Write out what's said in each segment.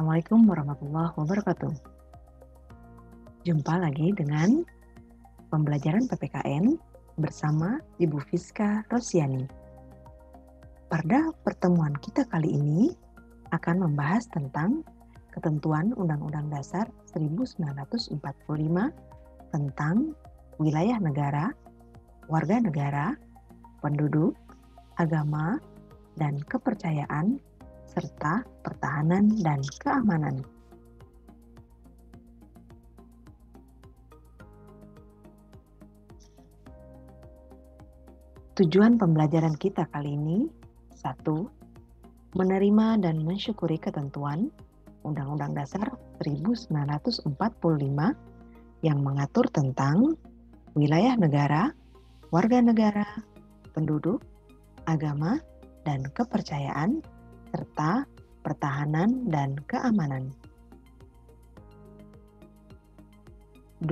Assalamualaikum warahmatullahi wabarakatuh. Jumpa lagi dengan pembelajaran PPKN bersama Ibu Fiska Rosiani. Pada pertemuan kita kali ini akan membahas tentang ketentuan Undang-Undang Dasar 1945 tentang wilayah negara, warga negara, penduduk, agama, dan kepercayaan, serta pertahanan dan keamanan. Tujuan pembelajaran kita kali ini, 1. Menerima dan mensyukuri ketentuan Undang-Undang Dasar 1945 yang mengatur tentang wilayah negara, warga negara, penduduk, agama, dan kepercayaan, serta pertahanan dan keamanan. 2.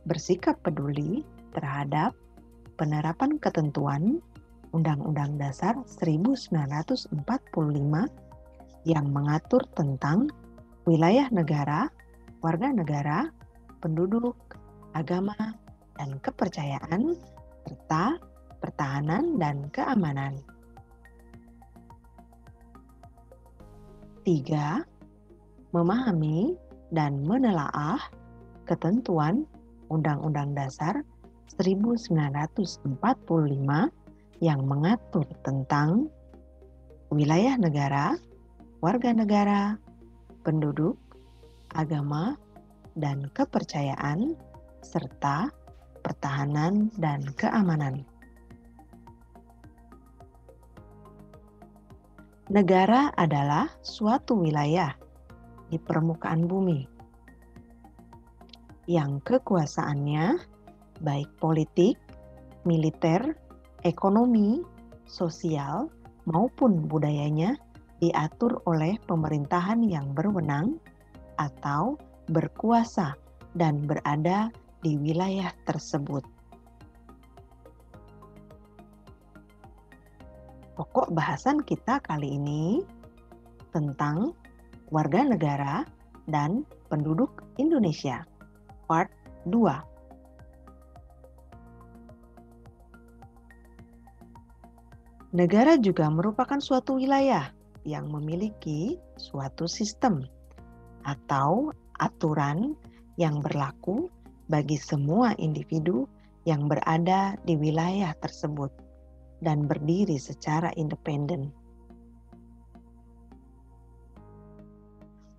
Bersikap peduli terhadap penerapan ketentuan Undang-Undang Dasar 1945 yang mengatur tentang wilayah negara, warga negara, penduduk, agama, dan kepercayaan, serta pertahanan dan keamanan. 3. Memahami dan menelaah ketentuan Undang-Undang Dasar 1945 yang mengatur tentang wilayah negara, warga negara, penduduk, agama, dan kepercayaan, serta pertahanan dan keamanan. Negara adalah suatu wilayah di permukaan bumi yang kekuasaannya baik politik, militer, ekonomi, sosial, maupun budayanya diatur oleh pemerintahan yang berwenang atau berkuasa dan berada di wilayah tersebut. Pokok bahasan kita kali ini tentang warga negara dan penduduk Indonesia, part 2. Negara juga merupakan suatu wilayah yang memiliki suatu sistem atau aturan yang berlaku bagi semua individu yang berada di wilayah tersebut dan berdiri secara independen.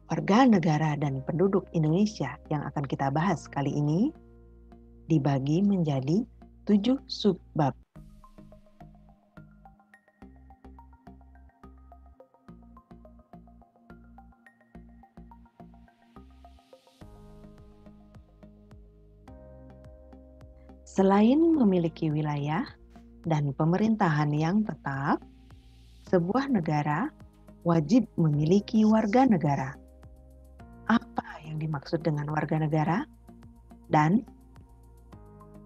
Warga negara dan penduduk Indonesia yang akan kita bahas kali ini dibagi menjadi 7 subbab. Selain memiliki wilayah dan pemerintahan yang tetap, sebuah negara wajib memiliki warga negara. Apa yang dimaksud dengan warga negara? Dan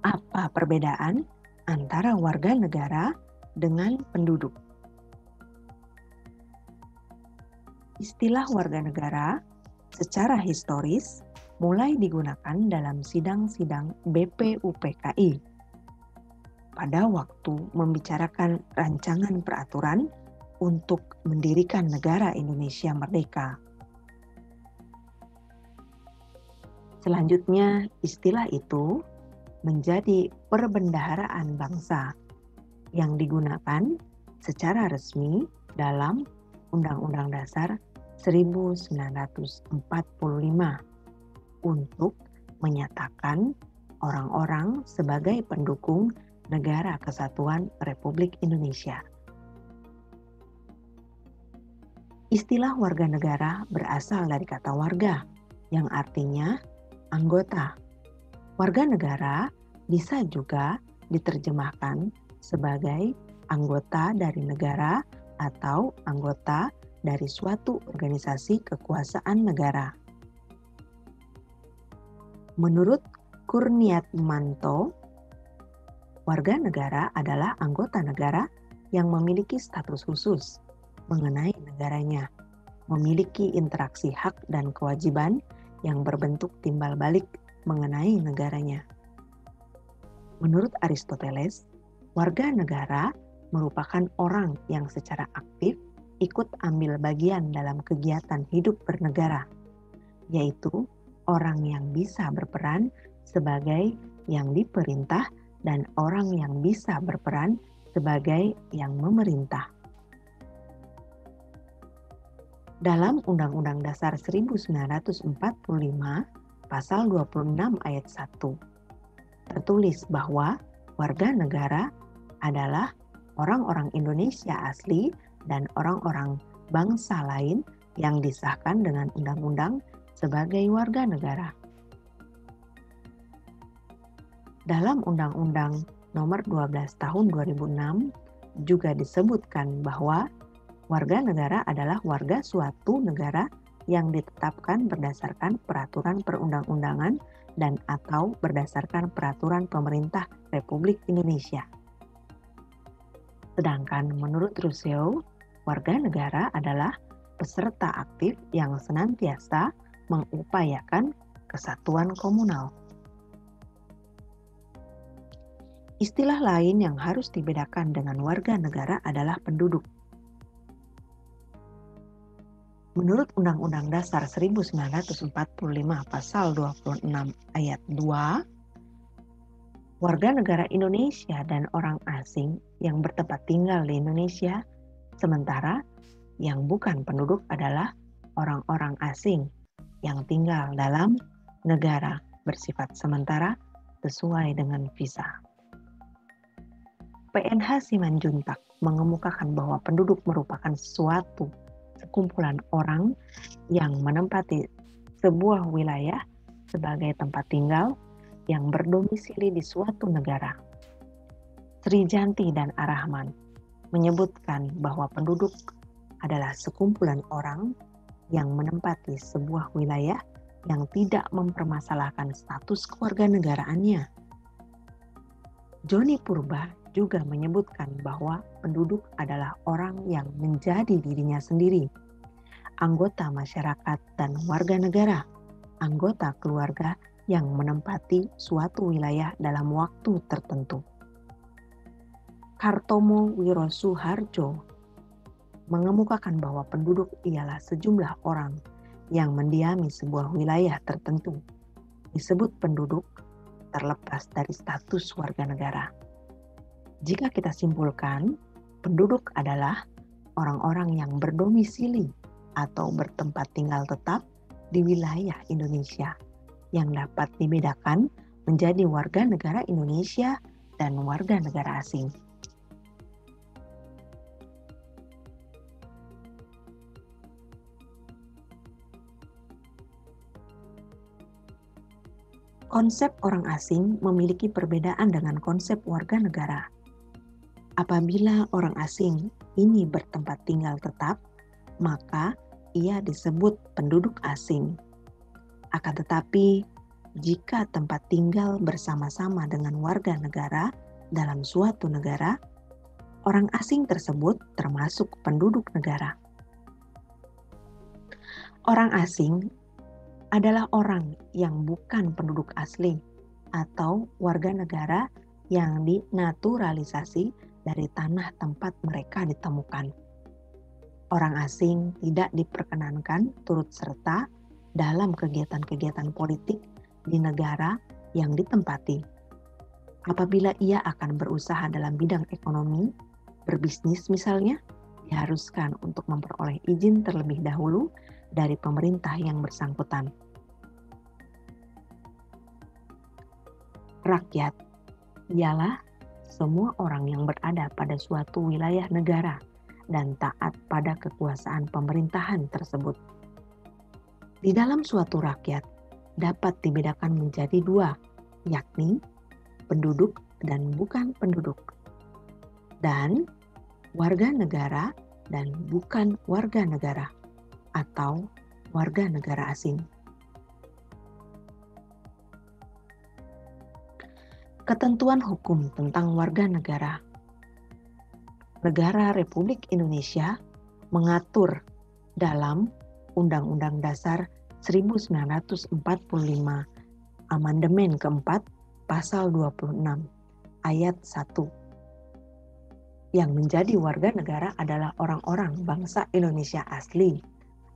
apa perbedaan antara warga negara dengan penduduk? Istilah warga negara secara historis mulai digunakan dalam sidang-sidang BPUPKI pada waktu membicarakan rancangan peraturan untuk mendirikan negara Indonesia merdeka. Selanjutnya, istilah itu menjadi perbendaharaan bangsa yang digunakan secara resmi dalam Undang-Undang Dasar 1945 untuk menyatakan orang-orang sebagai pendukung Negara Kesatuan Republik Indonesia. Istilah warga negara berasal dari kata warga yang artinya anggota. Warga negara bisa juga diterjemahkan sebagai anggota dari negara atau anggota dari suatu organisasi kekuasaan negara. Menurut Kurniatmanto, warga negara adalah anggota negara yang memiliki status khusus mengenai negaranya memiliki interaksi hak dan kewajiban yang berbentuk timbal balik mengenai negaranya. Menurut Aristoteles, warga negara merupakan orang yang secara aktif ikut ambil bagian dalam kegiatan hidup bernegara, yaitu orang yang bisa berperan sebagai yang diperintah dan orang yang bisa berperan sebagai yang memerintah. Dalam Undang-Undang Dasar 1945, Pasal 26 ayat 1, tertulis bahwa warga negara adalah orang-orang Indonesia asli dan orang-orang bangsa lain yang disahkan dengan undang-undang sebagai warga negara. Dalam Undang-Undang Nomor 12 Tahun 2006 juga disebutkan bahwa warga negara adalah warga suatu negara yang ditetapkan berdasarkan peraturan perundang-undangan dan atau berdasarkan peraturan pemerintah Republik Indonesia. Sedangkan menurut Rousseau, warga negara adalah peserta aktif yang senantiasa mengupayakan kesatuan komunal. Istilah lain yang harus dibedakan dengan warga negara adalah penduduk. Menurut Undang-Undang Dasar 1945 Pasal 26 ayat 2, warga negara Indonesia dan orang asing yang bertempat tinggal di Indonesia, sementara yang bukan penduduk adalah orang-orang asing yang tinggal dalam negara bersifat sementara sesuai dengan visa. PNH Simanjuntak mengemukakan bahwa penduduk merupakan suatu sekumpulan orang yang menempati sebuah wilayah sebagai tempat tinggal yang berdomisili di suatu negara. Sri Janti dan Ar-Rahman menyebutkan bahwa penduduk adalah sekumpulan orang yang menempati sebuah wilayah yang tidak mempermasalahkan status kewarganegaraannya. Joni Purba juga menyebutkan bahwa penduduk adalah orang yang menjadi dirinya sendiri, anggota masyarakat dan warga negara, anggota keluarga yang menempati suatu wilayah dalam waktu tertentu. Kartomo Wirosuharjo mengemukakan bahwa penduduk ialah sejumlah orang yang mendiami sebuah wilayah tertentu, disebut penduduk terlepas dari status warga negara. Jika kita simpulkan, penduduk adalah orang-orang yang berdomisili atau bertempat tinggal tetap di wilayah Indonesia yang dapat dibedakan menjadi warga negara Indonesia dan warga negara asing. Konsep orang asing memiliki perbedaan dengan konsep warga negara. Apabila orang asing ini bertempat tinggal tetap, maka ia disebut penduduk asing. Akan tetapi, jika tempat tinggal bersama-sama dengan warga negara dalam suatu negara, orang asing tersebut termasuk penduduk negara. Orang asing adalah orang yang bukan penduduk asli atau warga negara yang dinaturalisasi dari tanah tempat mereka ditemukan. Orang asing tidak diperkenankan turut serta dalam kegiatan-kegiatan politik di negara yang ditempati. Apabila ia akan berusaha dalam bidang ekonomi, berbisnis misalnya, diharuskan untuk memperoleh izin terlebih dahulu dari pemerintah yang bersangkutan. Rakyat ialah semua orang yang berada pada suatu wilayah negara dan taat pada kekuasaan pemerintahan tersebut. Di dalam suatu rakyat dapat dibedakan menjadi dua, yakni penduduk dan bukan penduduk, dan warga negara dan bukan warga negara, atau warga negara asing. Ketentuan hukum tentang warga negara. Negara Republik Indonesia mengatur dalam Undang-Undang Dasar 1945 Amandemen keempat Pasal 26 Ayat 1. Yang menjadi warga negara adalah orang-orang bangsa Indonesia asli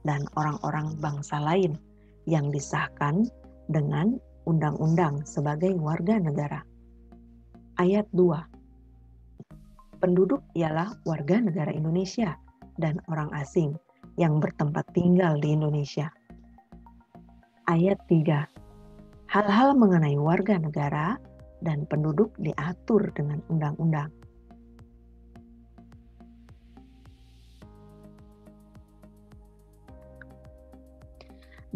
dan orang-orang bangsa lain yang disahkan dengan undang-undang sebagai warga negara. Ayat 2. Penduduk ialah warga negara Indonesia dan orang asing yang bertempat tinggal di Indonesia. Ayat 3. Hal-hal mengenai warga negara dan penduduk diatur dengan undang-undang.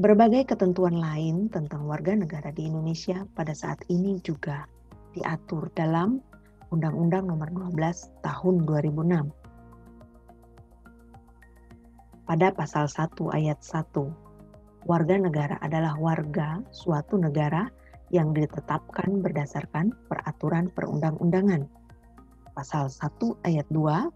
Berbagai ketentuan lain tentang warga negara di Indonesia pada saat ini juga diatur dalam Undang-Undang Nomor 12 Tahun 2006. Pada pasal 1 ayat 1, warga negara adalah warga suatu negara yang ditetapkan berdasarkan peraturan perundang-undangan. Pasal 1 ayat 2,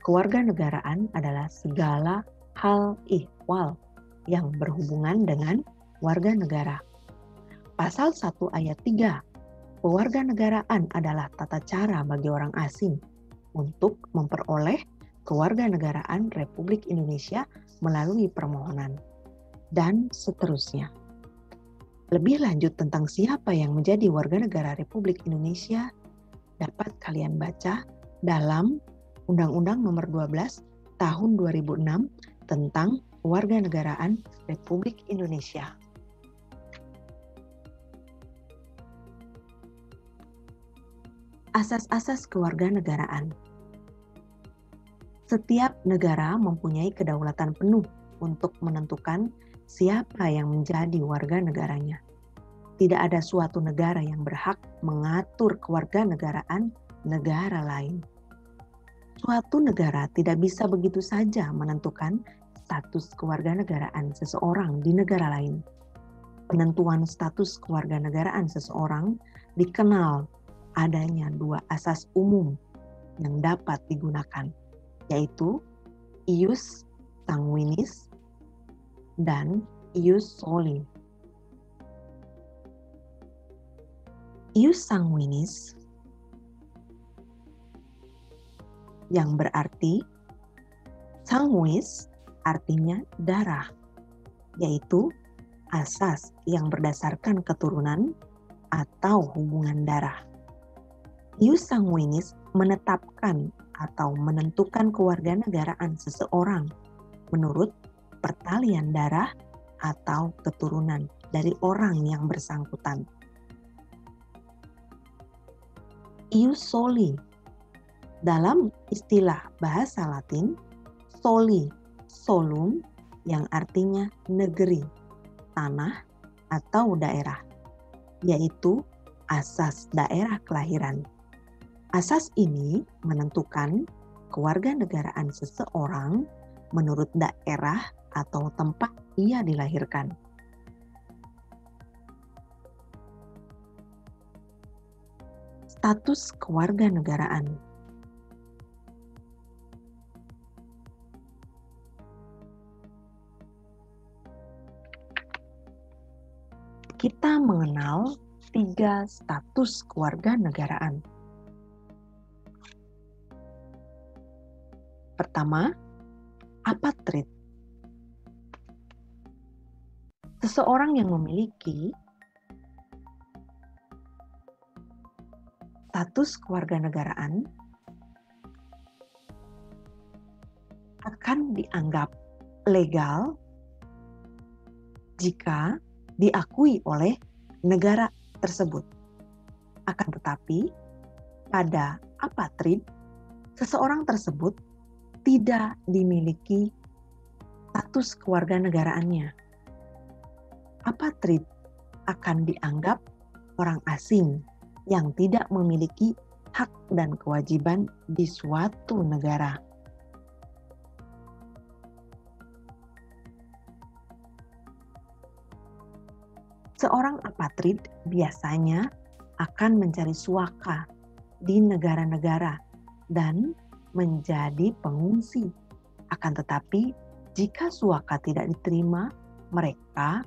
kewarganegaraan adalah segala hal ihwal yang berhubungan dengan warga negara. Pasal 1 ayat 3, kewarganegaraan adalah tata cara bagi orang asing untuk memperoleh kewarganegaraan Republik Indonesia melalui permohonan, dan seterusnya. Lebih lanjut tentang siapa yang menjadi warga negara Republik Indonesia dapat kalian baca dalam Undang-Undang Nomor 12 Tahun 2006 tentang Kewarganegaraan Republik Indonesia. Asas-asas kewarganegaraan. Setiap negara mempunyai kedaulatan penuh untuk menentukan siapa yang menjadi warga negaranya. Tidak ada suatu negara yang berhak mengatur kewarganegaraan negara lain. Suatu negara tidak bisa begitu saja menentukan status kewarganegaraan seseorang di negara lain. Penentuan status kewarganegaraan seseorang dikenal adanya dua asas umum yang dapat digunakan, yaitu ius sanguinis dan ius soli. Ius sanguinis yang berarti sanguis artinya darah, yaitu asas yang berdasarkan keturunan atau hubungan darah. Ius sanguinis menetapkan atau menentukan kewarganegaraan seseorang menurut pertalian darah atau keturunan dari orang yang bersangkutan. Ius soli dalam istilah bahasa Latin, soli, solum yang artinya negeri, tanah atau daerah, yaitu asas daerah kelahiran. Asas ini menentukan kewarganegaraan seseorang menurut daerah atau tempat ia dilahirkan. Status kewarganegaraan. Kita mengenal 3 status kewarganegaraan. Pertama, apatrid. Seseorang yang memiliki status kewarganegaraan akan dianggap legal jika diakui oleh negara tersebut. Akan tetapi, pada apatrid, seseorang tersebut tidak dimiliki status kewarganegaraannya. Apatrid akan dianggap orang asing yang tidak memiliki hak dan kewajiban di suatu negara. Seorang apatrid biasanya akan mencari suaka di negara-negara dan menjadi pengungsi. Akan tetapi, Jika suaka tidak diterima, mereka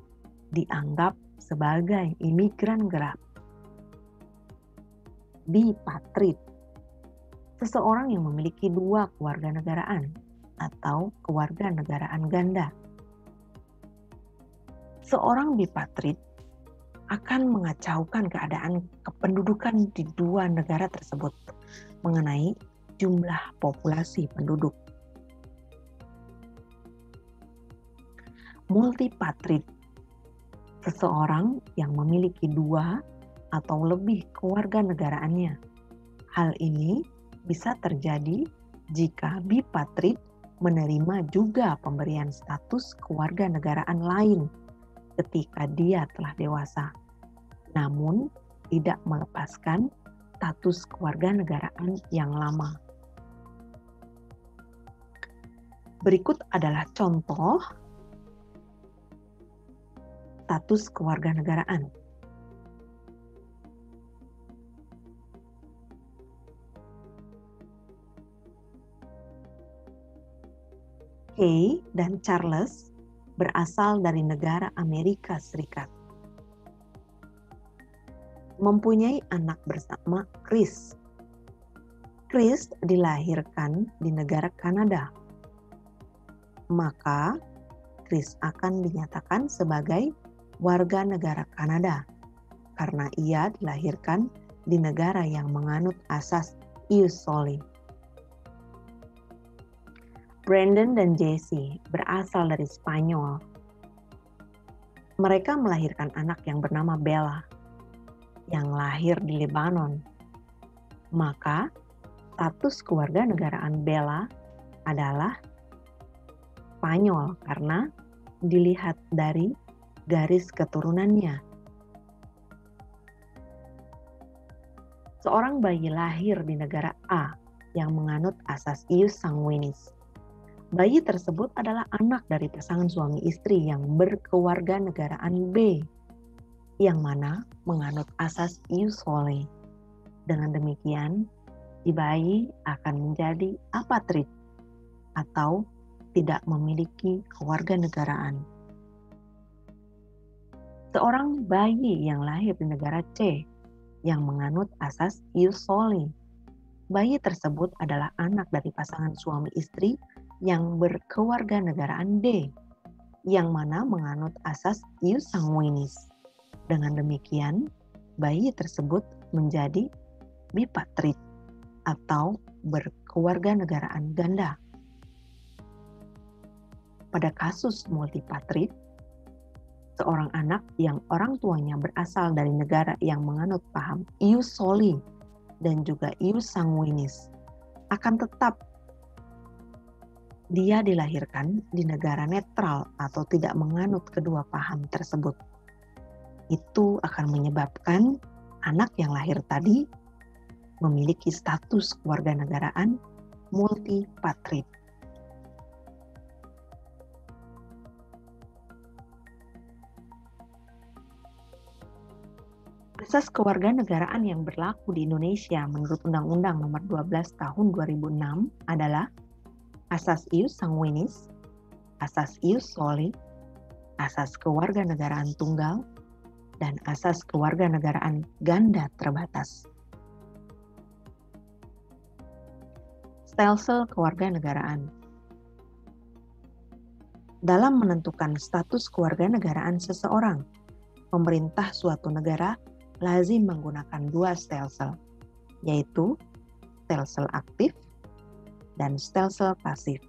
dianggap sebagai imigran gelap. Bipatrid, seseorang yang memiliki dua kewarganegaraan atau kewarganegaraan ganda. Seorang bipatrid akan mengacaukan keadaan kependudukan di dua negara tersebut mengenai jumlah populasi penduduk. Multipatrid, seseorang yang memiliki dua atau lebih kewarganegaraannya. Hal ini bisa terjadi jika bipatrid menerima juga pemberian status kewarganegaraan lain ketika dia telah dewasa, namun tidak melepaskan status kewarganegaraan yang lama. Berikut adalah contoh status kewarganegaraan. Kay dan Charles berasal dari negara Amerika Serikat. Mempunyai anak bersama Chris. Chris dilahirkan di negara Kanada. Maka Chris akan dinyatakan sebagai warga negara Kanada karena ia dilahirkan di negara yang menganut asas ius soli. Brandon dan Jessie berasal dari Spanyol. Mereka melahirkan anak yang bernama Bella, yang lahir di Lebanon. Maka, status kewarganegaraan Bella adalah Spanyol karena dilihat dari garis keturunannya. Seorang bayi lahir di negara A yang menganut asas ius sanguinis. Bayi tersebut adalah anak dari pasangan suami istri yang berkewarganegaraan B, yang mana menganut asas ius soli. Dengan demikian, si bayi akan menjadi apatrid atau tidak memiliki kewarganegaraan. Seorang bayi yang lahir di negara C yang menganut asas ius soli. Bayi tersebut adalah anak dari pasangan suami istri yang berkewarganegaraan D, yang mana menganut asas ius sanguinis. Dengan demikian, bayi tersebut menjadi bipatrid atau berkewarganegaraan ganda. Pada kasus multipatrid, seorang anak yang orang tuanya berasal dari negara yang menganut paham ius soli dan juga ius sanguinis akan tetap dia dilahirkan di negara netral atau tidak menganut kedua paham tersebut. Itu akan menyebabkan anak yang lahir tadi memiliki status kewarganegaraan multipatrid. Asas kewarganegaraan yang berlaku di Indonesia menurut Undang-Undang Nomor 12 Tahun 2006 adalah asas ius sanguinis, asas ius soli, asas kewarganegaraan tunggal, dan asas kewarganegaraan ganda terbatas. Stelsel kewarganegaraan. Dalam menentukan status kewarganegaraan seseorang, pemerintah suatu negara lazim menggunakan dua stelsel, yaitu stelsel aktif dan stelsel pasif.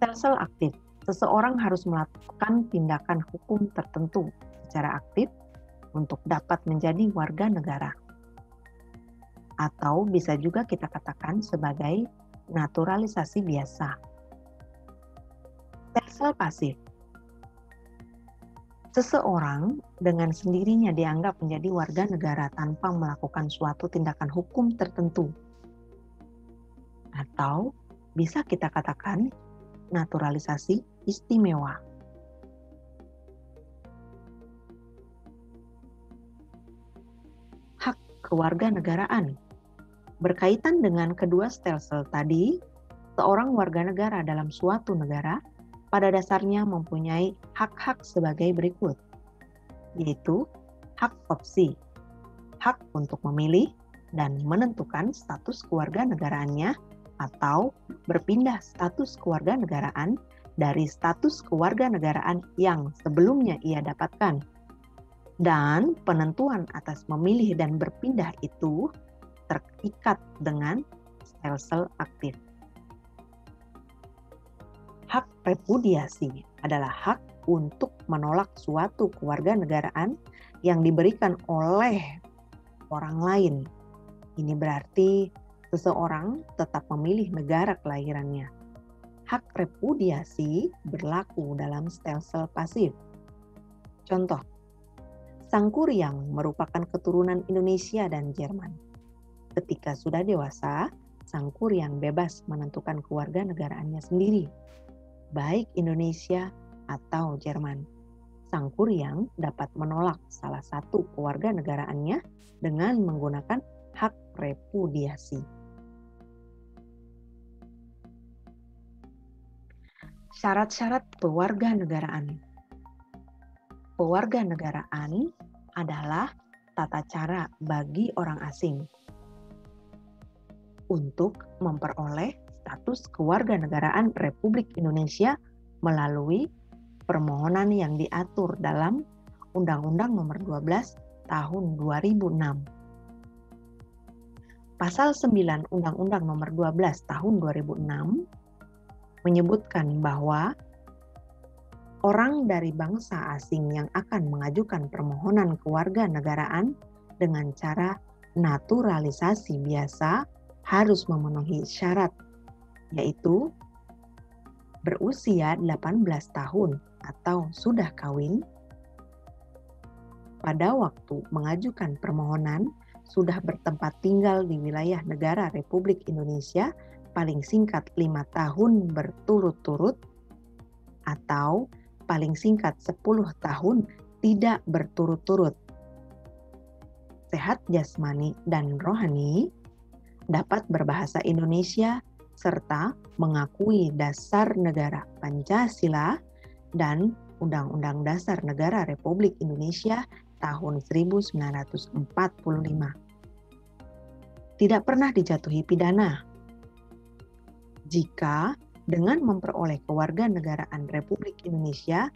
Stelsel aktif, seseorang harus melakukan tindakan hukum tertentu secara aktif untuk dapat menjadi warga negara. Atau bisa juga kita katakan sebagai naturalisasi biasa. Stelsel pasif, seseorang dengan sendirinya dianggap menjadi warga negara tanpa melakukan suatu tindakan hukum tertentu. Atau bisa kita katakan naturalisasi istimewa. Hak kewarganegaraan. Berkaitan dengan kedua stelsel tadi, seorang warga negara dalam suatu negara pada dasarnya mempunyai hak-hak sebagai berikut, yaitu hak opsi, hak untuk memilih dan menentukan status kewarganegaraannya atau berpindah status kewarganegaraan dari status kewarganegaraan yang sebelumnya ia dapatkan. Dan penentuan atas memilih dan berpindah itu terikat dengan stelsel aktif. Hak repudiasi adalah hak untuk menolak suatu kewarganegaraan yang diberikan oleh orang lain. Ini berarti seseorang tetap memilih negara kelahirannya. Hak repudiasi berlaku dalam stelsel pasif. Contoh, Sangkuriang merupakan keturunan Indonesia dan Jerman. Ketika sudah dewasa, Sangkuriang bebas menentukan kewarganegaraannya sendiri, baik Indonesia atau Jerman. Sangkuriang dapat menolak salah satu kewarganegaraannya dengan menggunakan hak repudiasi. Syarat-syarat pewarganegaraan. Pewarganegaraan adalah tata cara bagi orang asing untuk memperoleh status kewarganegaraan Republik Indonesia melalui permohonan yang diatur dalam Undang-Undang Nomor 12 Tahun 2006. Pasal 9 Undang-Undang Nomor 12 Tahun 2006 menyebutkan bahwa orang dari bangsa asing yang akan mengajukan permohonan kewarganegaraan dengan cara naturalisasi biasa harus memenuhi syarat, yaitu berusia 18 tahun atau sudah kawin, pada waktu mengajukan permohonan sudah bertempat tinggal di wilayah negara Republik Indonesia paling singkat 5 tahun berturut-turut atau paling singkat 10 tahun tidak berturut-turut. Sehat jasmani dan rohani, dapat berbahasa Indonesia, serta mengakui dasar negara Pancasila dan Undang-Undang Dasar Negara Republik Indonesia tahun 1945. Tidak pernah dijatuhi pidana. Jika dengan memperoleh kewarganegaraan Republik Indonesia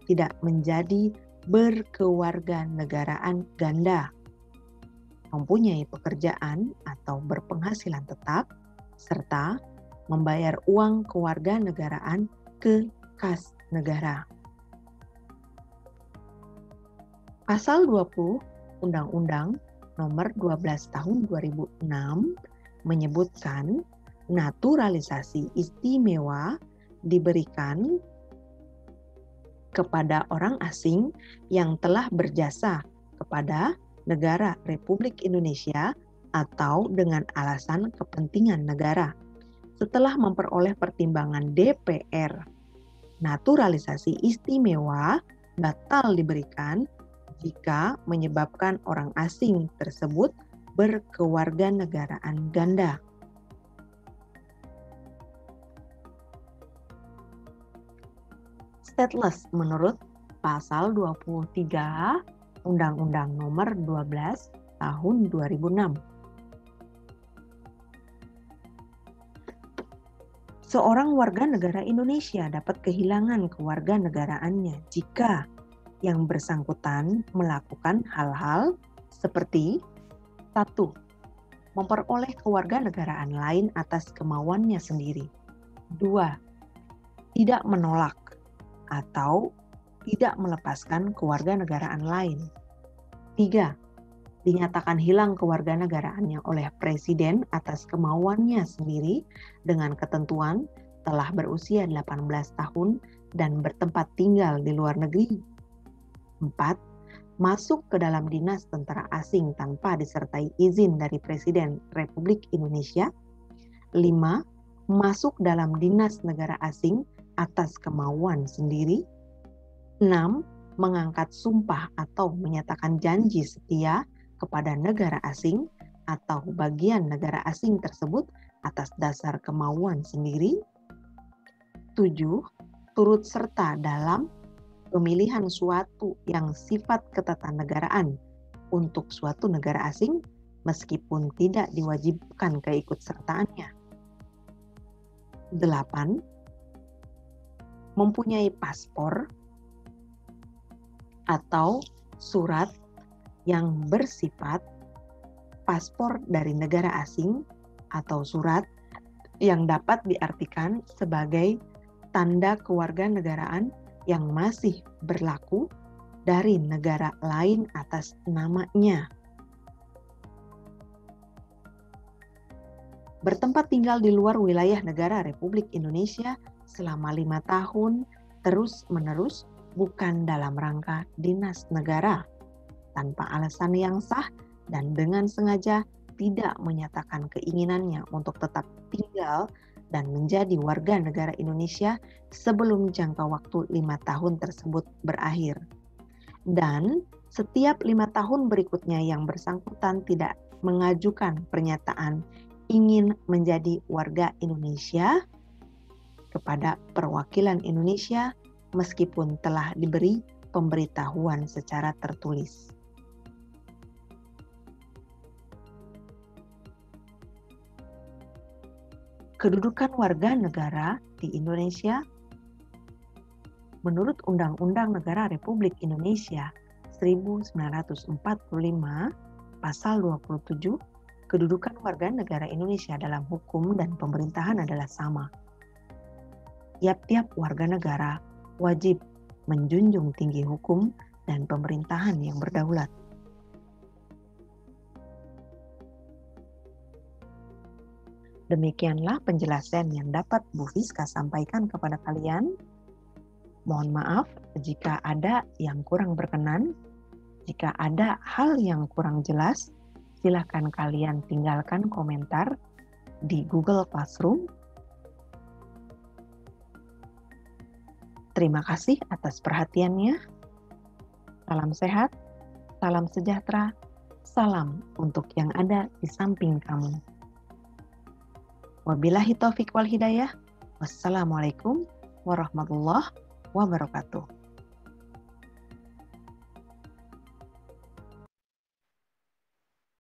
tidak menjadi berkewarganegaraan ganda, mempunyai pekerjaan atau berpenghasilan tetap, serta membayar uang kewarganegaraan ke kas negara. Pasal 20 Undang-Undang Nomor 12 Tahun 2006 menyebutkan naturalisasi istimewa diberikan kepada orang asing yang telah berjasa kepada negara Republik Indonesia atau dengan alasan kepentingan negara. Setelah memperoleh pertimbangan DPR, naturalisasi istimewa batal diberikan jika menyebabkan orang asing tersebut berkewarganegaraan ganda. Stateless menurut pasal 23 Undang-Undang Nomor 12 Tahun 2006. Seorang warga negara Indonesia dapat kehilangan kewarganegaraannya jika yang bersangkutan melakukan hal-hal seperti 1. Memperoleh kewarganegaraan lain atas kemauannya sendiri. 2. Tidak menolak atau tidak melepaskan kewarganegaraan lain. 3. Dinyatakan hilang kewarganegaraannya oleh presiden atas kemauannya sendiri dengan ketentuan telah berusia 18 tahun dan bertempat tinggal di luar negeri. 4. Masuk ke dalam dinas tentara asing tanpa disertai izin dari Presiden Republik Indonesia. 5. Masuk dalam dinas negara asing atas kemauan sendiri. 6. Mengangkat sumpah atau menyatakan janji setia kepada negara asing atau bagian negara asing tersebut atas dasar kemauan sendiri. 7. Turut serta dalam pemilihan suatu yang sifat ketatanegaraan untuk suatu negara asing meskipun tidak diwajibkan keikutsertaannya. 8. Mempunyai paspor atau surat yang bersifat paspor dari negara asing atau surat yang dapat diartikan sebagai tanda kewarganegaraan yang masih berlaku dari negara lain atas namanya. Bertempat tinggal di luar wilayah negara Republik Indonesia selama 5 tahun terus-menerus bukan dalam rangka dinas negara, tanpa alasan yang sah dan dengan sengaja tidak menyatakan keinginannya untuk tetap tinggal dan menjadi warga negara Indonesia sebelum jangka waktu 5 tahun tersebut berakhir. Dan setiap 5 tahun berikutnya yang bersangkutan tidak mengajukan pernyataan ingin menjadi warga Indonesia kepada perwakilan Indonesia meskipun telah diberi pemberitahuan secara tertulis. Kedudukan warga negara di Indonesia menurut Undang-Undang Negara Republik Indonesia 1945 pasal 27, kedudukan warga negara Indonesia dalam hukum dan pemerintahan adalah sama. Tiap-tiap warga negara wajib menjunjung tinggi hukum dan pemerintahan yang berdaulat. Demikianlah penjelasan yang dapat Bu Fiska sampaikan kepada kalian. Mohon maaf jika ada yang kurang berkenan. Jika ada hal yang kurang jelas, silakan kalian tinggalkan komentar di Google Classroom. Terima kasih atas perhatiannya. Salam sehat, salam sejahtera, salam untuk yang ada di samping kamu. Wabillahi taufiq wal hidayah. Wassalamualaikum warahmatullahi wabarakatuh.